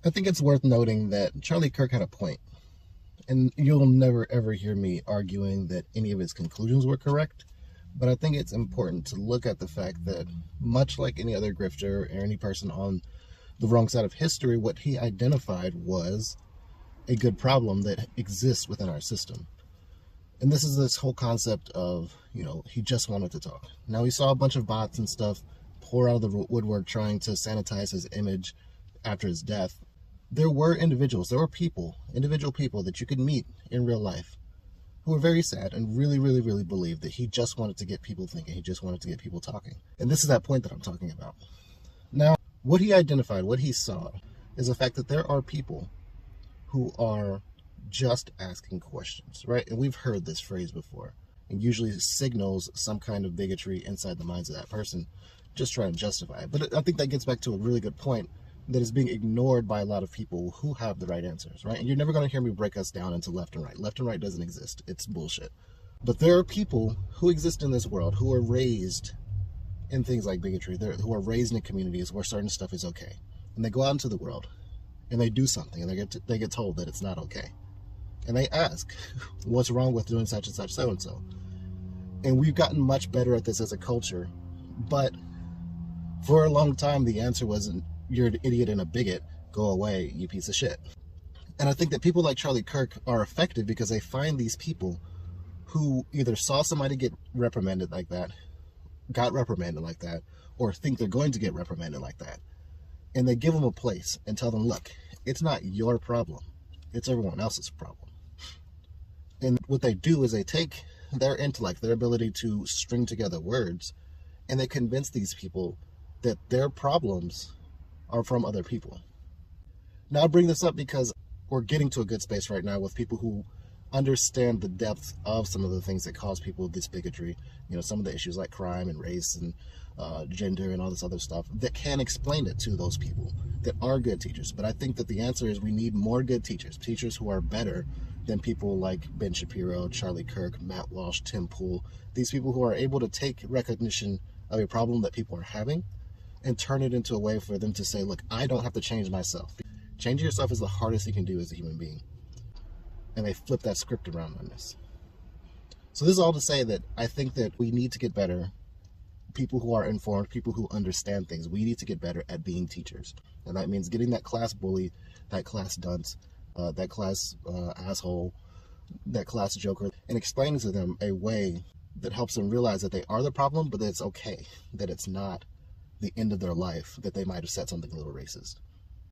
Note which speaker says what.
Speaker 1: I think it's worth noting that Charlie Kirk had a point, and you'll never ever hear me arguing that any of his conclusions were correct. But I think it's important to look at the fact that, much like any other grifter or any person on the wrong side of history, what he identified was a good problem that exists within our system. And this is this whole concept of, he just wanted to talk. Now, he saw a bunch of bots and stuff pour out of the woodwork trying to sanitize his image after his death. There were individual people that you could meet in real life who were very sad and really, really, really believed that he just wanted to get people thinking. He just wanted to get people talking. And this is that point that I'm talking about. Now, what he identified, what he saw, is the fact that there are people who are just asking questions, right? And we've heard this phrase before. It usually signals some kind of bigotry inside the minds of that person, just trying to justify it. But I think that gets back to a really good point that is being ignored by a lot of people who have the right answers, right? And you're never going to hear me break us down into left and right. Left and right doesn't exist. It's bullshit. But there are people who exist in this world who are raised in things like bigotry, who are raised in communities where certain stuff is okay. And they go out into the world and they do something and they get told that it's not okay. And they ask, what's wrong with doing such and such, so and so? And we've gotten much better at this as a culture. But for a long time, the answer wasn't, you're an idiot and a bigot, go away, you piece of shit. And I think that people like Charlie Kirk are effective because they find these people who either saw somebody get reprimanded like that, got reprimanded like that, or think they're going to get reprimanded like that. And they give them a place and tell them, look, it's not your problem. It's everyone else's problem. And what they do is they take their intellect, their ability to string together words, and they convince these people that their problems are from other people. Now, I bring this up because we're getting to a good space right now with people who understand the depth of some of the things that cause people this bigotry, some of the issues like crime and race and gender and all this other stuff, that can explain it to those people that are good teachers. But I think that the answer is we need more good teachers who are better than people like Ben Shapiro, Charlie Kirk, Matt Walsh, Tim Pool, these people who are able to take recognition of a problem that people are having and turn it into a way for them to say, look, I don't have to change myself. Changing yourself is the hardest you can do as a human being. And they flip that script around on this. So this is all to say that I think that we need to get better. People who are informed, people who understand things, we need to get better at being teachers. And that means getting that class bully, that class dunce, that class asshole, that class joker, and explaining to them a way that helps them realize that they are the problem, but that it's okay, that it's not the end of their life, that they might have said something a little racist.